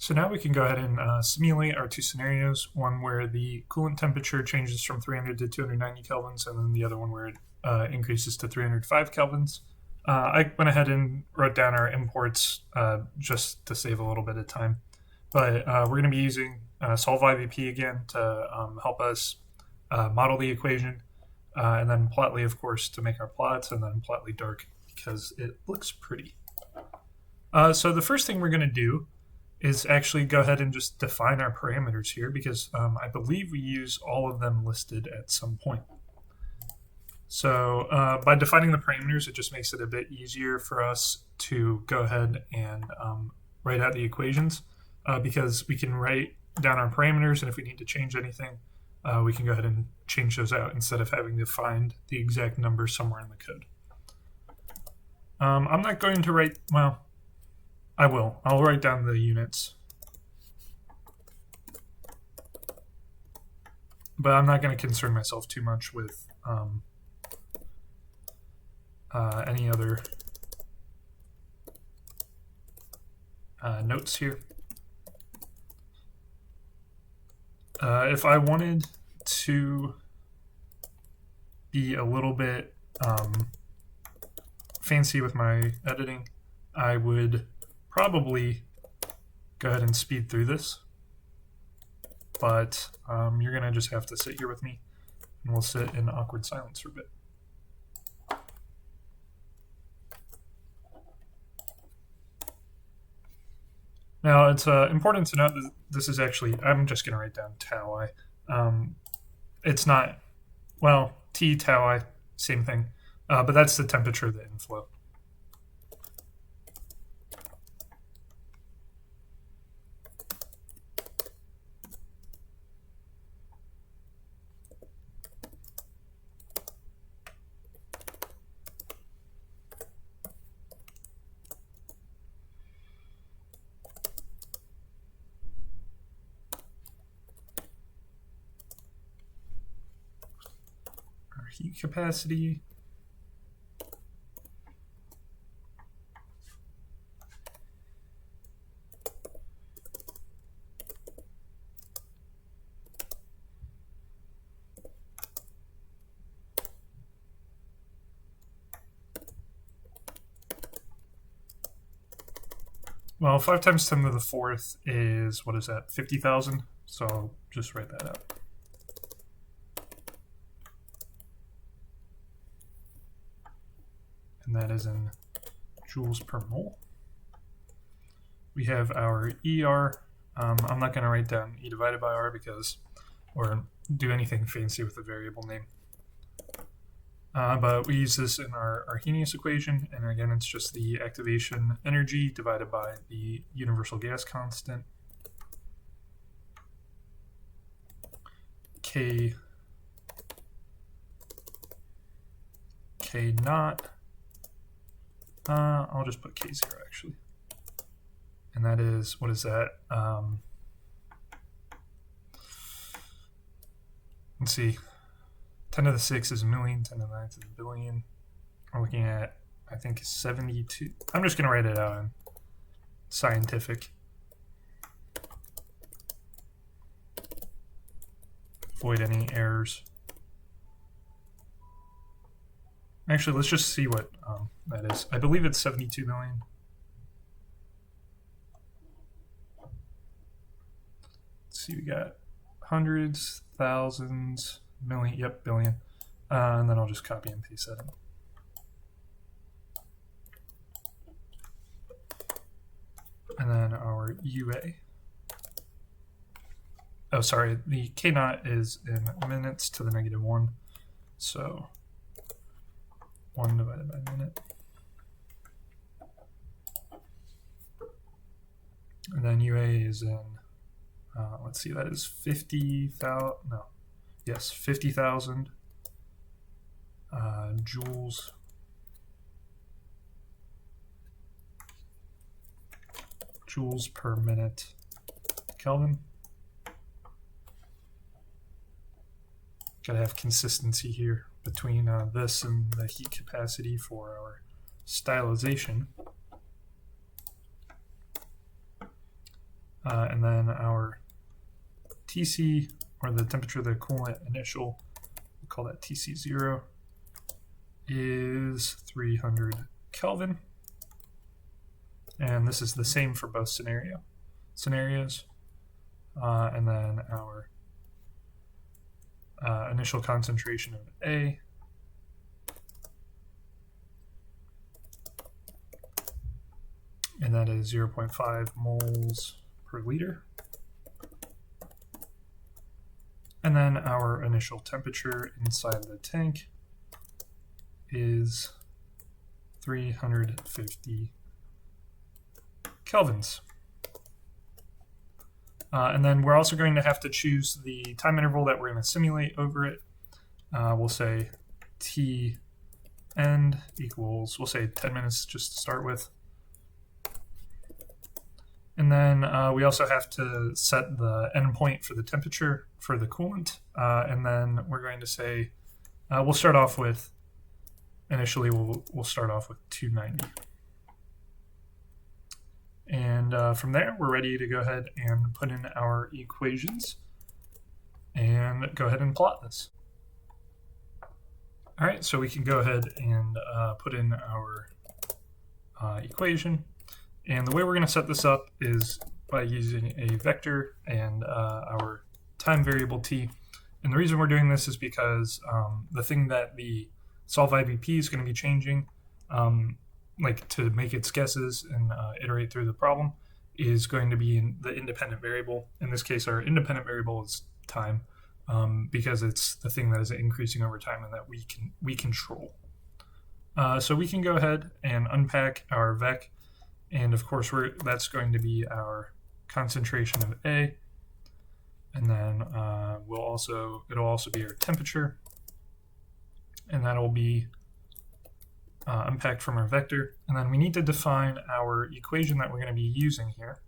So now we can go ahead and simulate our two scenarios, one where the coolant temperature changes from 300 to 290 kelvins, and then the other one where it increases to 305 kelvins. I went ahead and wrote down our imports just to save a little bit of time. But we're going to be using solve IVP again to help us model the equation, and then Plotly, of course, to make our plots, and then Plotly dark because it looks pretty. So the first thing we're going to do is actually go ahead and just define our parameters here, because I believe we use all of them listed at some point. So by defining the parameters, it just makes it a bit easier for us to go ahead and write out the equations, because we can write down our parameters, and if we need to change anything, we can go ahead and change those out instead of having to find the exact number somewhere in the code. I'm not going to write, well, I will. I'll write down the units. But I'm not going to concern myself too much with any other notes here. If I wanted to be a little bit fancy with my editing, I would probably go ahead and speed through this, but you're going to just have to sit here with me, and we'll sit in awkward silence for a bit. Now, it's important to note that this is actually, I'm just going to write down tau I. It's not, well, T tau I, same thing, but that's the temperature of the inflow. Heat capacity. Well, 5 times 10 to the 4th is, what is that, 50,000? So I'll just write that out. And that is in joules per mole. We have our ER. I'm not going to write down E divided by R because, or do anything fancy with a variable name. But we use this in our Arrhenius equation, and again, it's just the activation energy divided by the universal gas constant, K naught. I'll just put K0 actually. And that is, what is that? Let's see. 10 to the 6 is a million, 10 to the 9th is a billion. We're looking at, I think, 72. I'm just going to write it out in scientific. Avoid any errors. Actually, let's just see what that is. I believe it's 72 million. Let's see, we got hundreds, thousands, million, yep, billion. And then I'll just copy and paste that in. And then our UA. Oh, sorry, the K naught is in minutes to the -1. So 1 divided by minute. And then UA is in, let's see, that is 50,000, no, yes, 50,000 joules per minute Kelvin. Gotta have consistency here between this and the heat capacity for our stylization. and then our TC, or the temperature of the coolant initial, we'll call that TC0, is 300 Kelvin. And this is the same for both scenarios. And then our initial concentration of A and that is 0.5 moles per liter. And then our initial temperature inside the tank is 350 kelvins. And then we're also going to have to choose the time interval that we're going to simulate over it. We'll say T end equals, we'll say 10 minutes just to start with. And then we also have to set the endpoint for the temperature for the coolant. And then we're going to say, we'll start off with, initially we'll start off with 290. And from there, we're ready to go ahead and put in our equations and go ahead and plot this. All right, so we can go ahead and put in our equation. And the way we're going to set this up is by using a vector and our time variable t. And the reason we're doing this is because the thing that the solve IVP is going to be changing, like to make its guesses and iterate through the problem, is going to be in the independent variable. In this case, our independent variable is time, because it's the thing that is increasing over time and that we control. So we can go ahead and unpack our vec. And of course, that's going to be our concentration of A, and then it'll also be our temperature, and that'll be unpacked from our vector. And then we need to define our equation that we're going to be using here.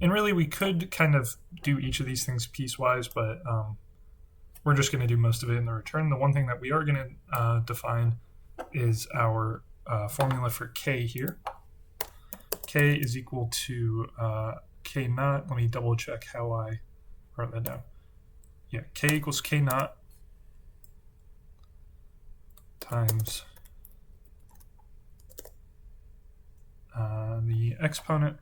And really, we could kind of do each of these things piecewise, but we're just going to do most of it in the return. The one thing that we are going to define is our formula for K here. K is equal to K naught. Let me double check how I wrote that down. Yeah, K equals K naught times the exponent,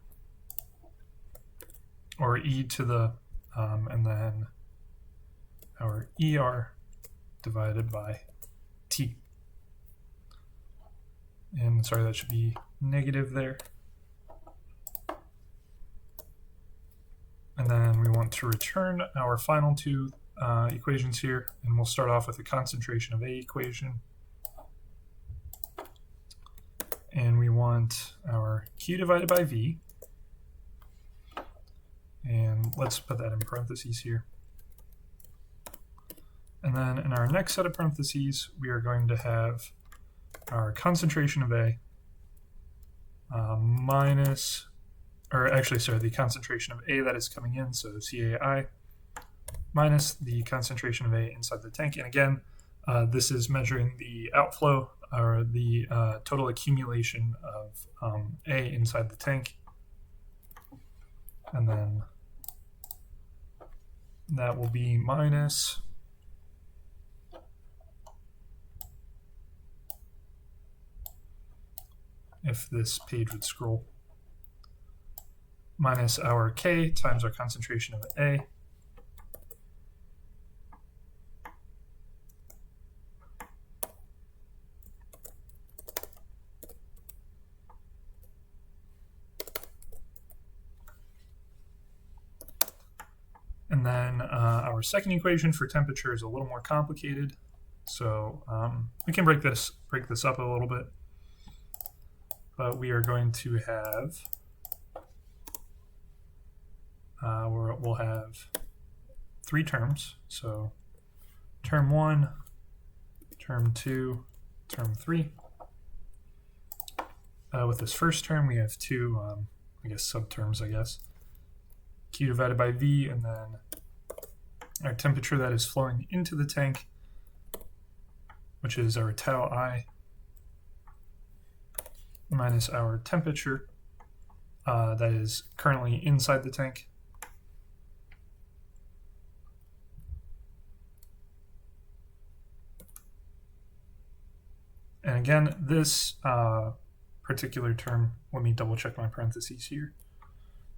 or e to the, and then our ER divided by T. And sorry, that should be negative there. And then we want to return our final two equations here, and we'll start off with the concentration of A equation. And we want our Q divided by V. And let's put that in parentheses here. And then in our next set of parentheses, we are going to have our concentration of A minus, or actually, sorry, the concentration of A that is coming in, so CAI, minus the concentration of A inside the tank. And again, this is measuring the outflow, or the total accumulation of A inside the tank. And then that will be minus if this page would scroll, minus our K times our concentration of A, and then our second equation for temperature is a little more complicated, so we can break this up a little bit. But we are going to have, we'll have three terms. So term 1, term 2, term 3. With this first term, we have two, I guess, subterms, I guess. Q divided by V, and then our temperature that is flowing into the tank, which is our tau I, minus our temperature that is currently inside the tank, again, this particular term, let me double check my parentheses here.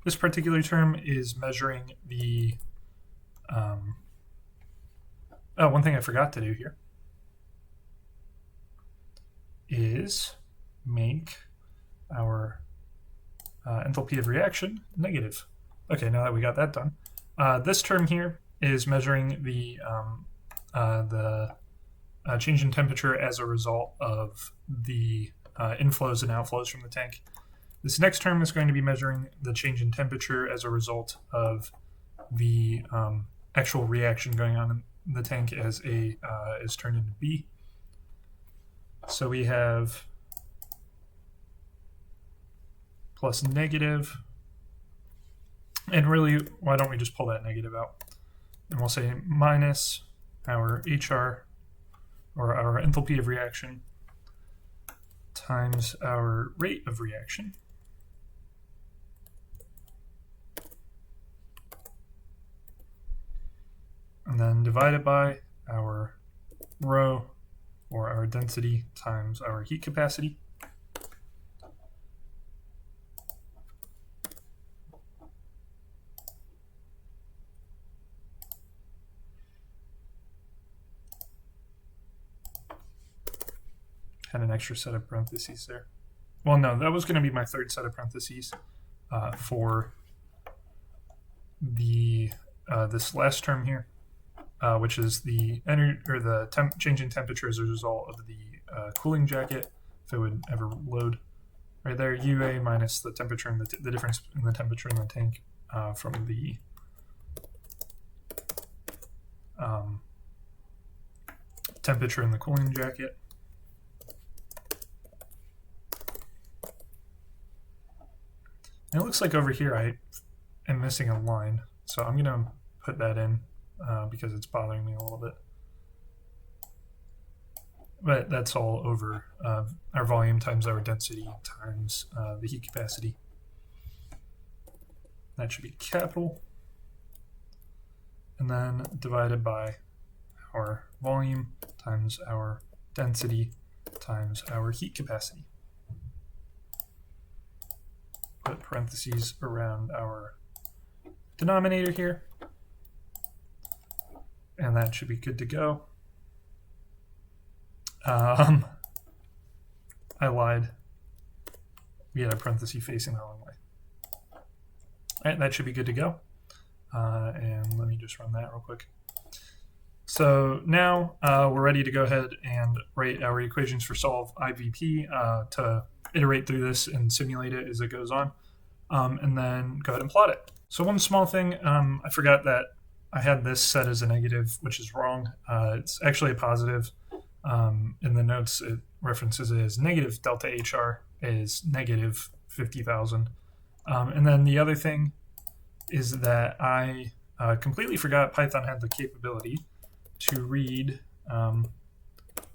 This particular term is measuring the, one thing I forgot to do here is make our enthalpy of reaction negative. Okay, now that we got that done. This term here is measuring the change in temperature as a result of the inflows and outflows from the tank. This next term is going to be measuring the change in temperature as a result of the actual reaction going on in the tank as A is turned into B. So we have plus negative, and really, why don't we just pull that negative out? And we'll say minus our HR, or our enthalpy of reaction, times our rate of reaction. And then divided by our rho, or our density, times our heat capacity. Had an extra set of parentheses there. Well, no, that was going to be my third set of parentheses for the this last term here, which is the change in temperature as a result of the cooling jacket, if it would ever load. Right there, UA minus the temperature and the difference in the temperature in the tank from the temperature in the cooling jacket. And it looks like over here I am missing a line, so I'm going to put that in because it's bothering me a little bit. But that's all over our volume times our density times the heat capacity. That should be capital. And then divided by our volume times our density times our heat capacity. Put parentheses around our denominator here, and that should be good to go. I lied. We had a parenthesis facing the wrong way. All right, that should be good to go. And let me just run that real quick. So now we're ready to go ahead and write our equations for solve IVP to iterate through this and simulate it as it goes on, and then go ahead and plot it. So one small thing, I forgot that I had this set as a negative, which is wrong. It's actually a positive. In the notes, it references it as negative delta HR is negative 50,000. And then the other thing is that I completely forgot Python had the capability to read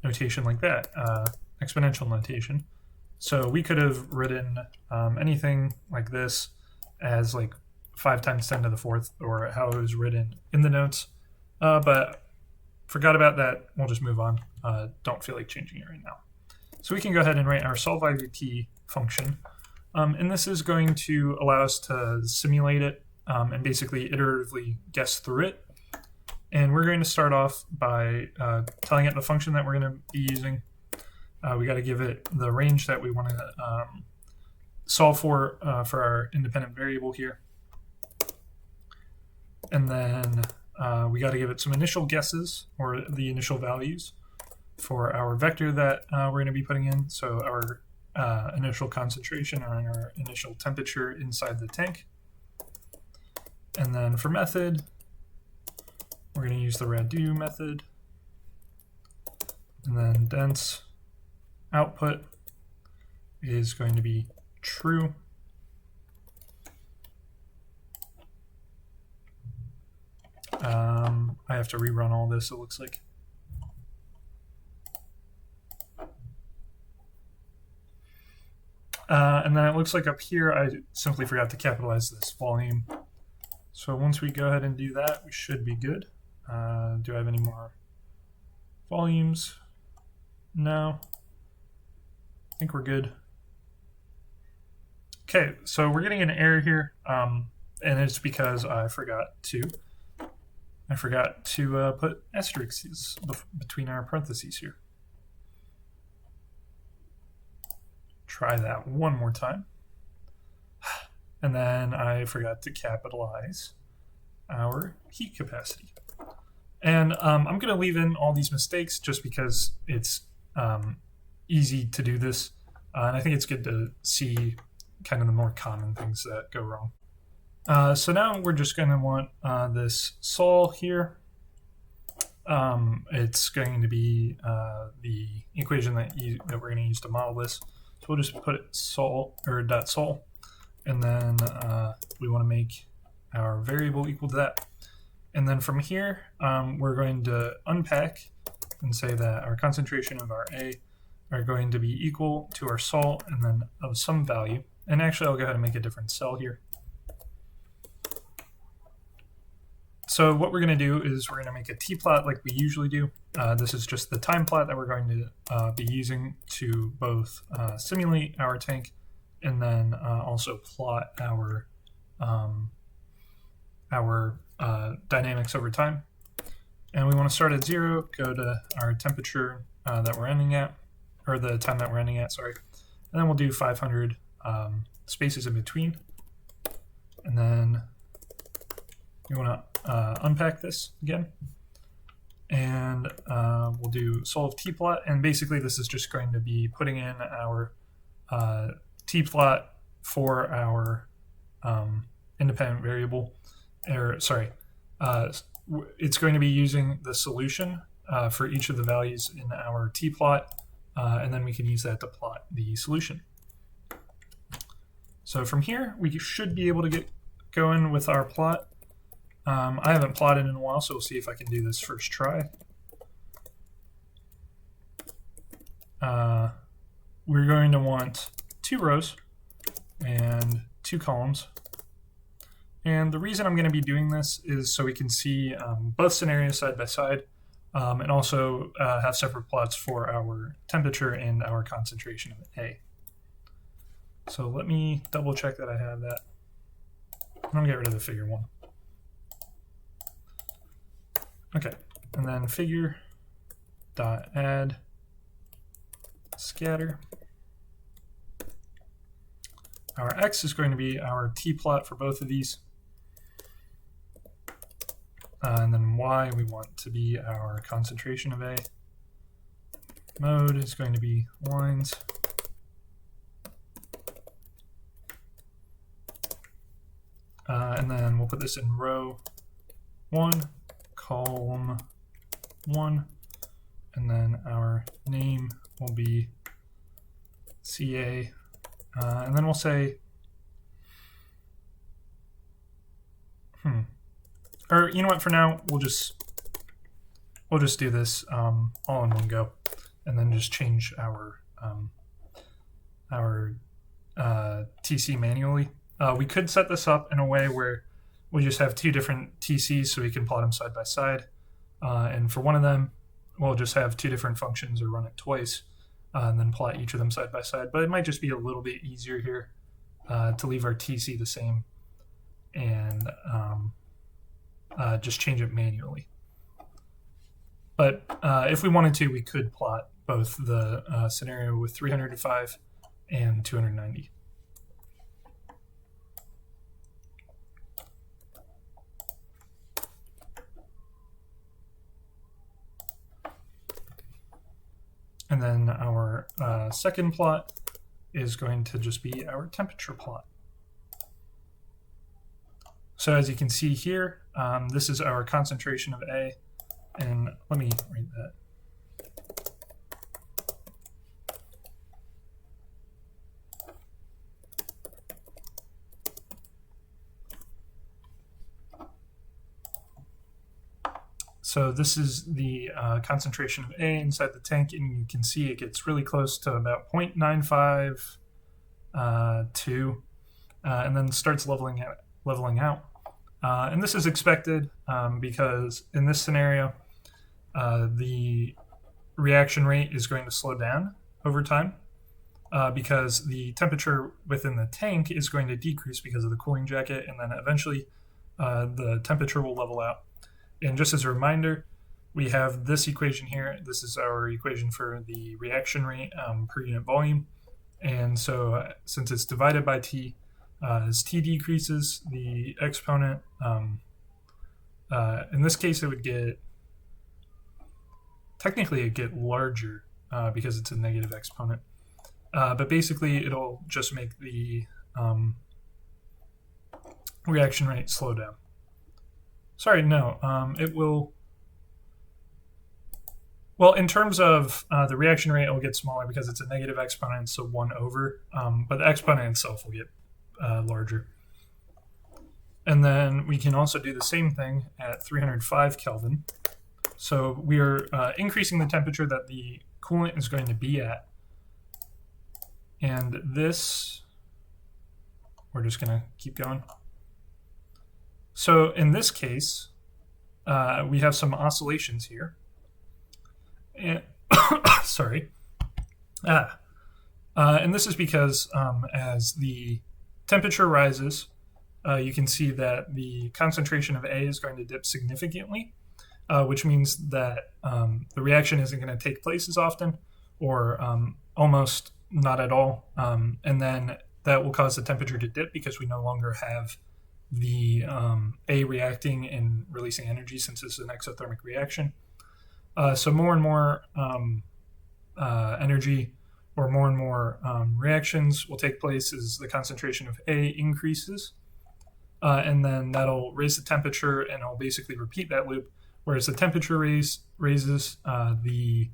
notation like that, exponential notation. So we could have written anything like this as like 5 times 10 to the 4th, or how it was written in the notes, but forgot about that. We'll just move on. Don't feel like changing it right now. So we can go ahead and write our solve IVP function, and this is going to allow us to simulate it and basically iteratively guess through it. And we're going to start off by telling it the function that we're going to be using. We got to give it the range that we want to solve for our independent variable here. And then we got to give it some initial guesses, or the initial values, for our vector that we're going to be putting in. So our initial concentration, or our initial temperature inside the tank. And then for method, we're going to use the redo method. And then dense output is going to be true. I have to rerun all this, it looks like. And then it looks like up here I simply forgot to capitalize this volume. So once we go ahead and do that, we should be good. Do I have any more volumes? No. I think we're good. Okay, so we're getting an error here, and it's because I forgot to put asterisks between our parentheses here. Try that one more time. And then I forgot to capitalize our heat capacity. And I'm going to leave in all these mistakes just because it's easy to do this. And I think it's good to see kind of the more common things that go wrong. So now we're just going to want this sol here. It's going to be the equation that we're going to use to model this. So we'll just put sol or dot sol, and then we want to make our variable equal to that. And then from here, we're going to unpack and say that our concentration of our A are going to be equal to our sol and then of some value. And actually, I'll go ahead and make a different cell here. So what we're going to do is we're going to make a t-plot like we usually do. This is just the time plot that we're going to be using to both simulate our tank and then also plot our dynamics over time. And we want to start at 0, go to our temperature that we're ending at, or the time that we're ending at, sorry. And then we'll do 500 spaces in between. And then we want to unpack this again. And we'll do sol of t-plot. And basically this is just going to be putting in our t-plot for our independent variable. It's going to be using the solution for each of the values in our t-plot, and then we can use that to plot the solution. So from here, we should be able to get going with our plot. I haven't plotted in a while, so we'll see if I can do this first try. We're going to want 2 rows and 2 columns. And the reason I'm going to be doing this is so we can see both scenarios side by side, and also have separate plots for our temperature and our concentration of A. So let me double check that I have that. I'm going to get rid of the figure 1. Okay, and then figure dot add scatter. Our x is going to be our t-plot for both of these. And then y we want to be our concentration of A. Mode is going to be lines. And then we'll put this in row 1, column 1, and then our name will be CA. And then we'll say, or you know what? For now, we'll just do this all in one go, and then just change our TC manually. We could set this up in a way where we just have 2 different TCs, so we can plot them side by side. And for one of them, we'll just have 2 different functions or run it twice, and then plot each of them side by side. But it might just be a little bit easier here to leave our TC the same and just change it manually. But if we wanted to, we could plot both the scenario with 305 and 290. And then our second plot is going to just be our temperature plot. So as you can see here, this is our concentration of A. And let me write that. So this is the concentration of A inside the tank, and you can see it gets really close to about 0.95 and then starts leveling out. And this is expected because in this scenario, the reaction rate is going to slow down over time. because the temperature within the tank is going to decrease because of the cooling jacket, and then eventually the temperature will level out. And just as a reminder, we have this equation here. This is our equation for the reaction rate per unit volume. And so since it's divided by T, as T decreases, the exponent, in this case, it would get, technically it'd get larger because it's a negative exponent. But basically, it'll just make the reaction rate slow down. Sorry, no, it will. Well, in terms of the reaction rate, it will get smaller because it's a negative exponent, so 1 over. But the exponent itself will get larger. And then we can also do the same thing at 305 Kelvin. So we are increasing the temperature that the coolant is going to be at. And this, we're just going to keep going. So in this case, we have some oscillations here. And sorry. And this is because as the temperature rises, you can see that the concentration of A is going to dip significantly, which means that the reaction isn't going to take place as often, or almost not at all. And then that will cause the temperature to dip because we no longer have the A reacting and releasing energy, since this is an exothermic reaction. So more and more energy or more and more reactions will take place as the concentration of A increases. And then that'll raise the temperature, and it'll basically repeat that loop. Whereas the temperature raises, the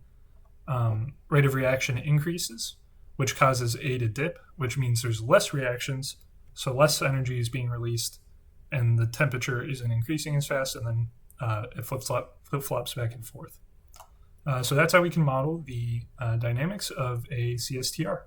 rate of reaction increases, which causes A to dip, which means there's less reactions, so less energy is being released, and the temperature isn't increasing as fast, and then it flip-flops back and forth. So that's how we can model the dynamics of a CSTR.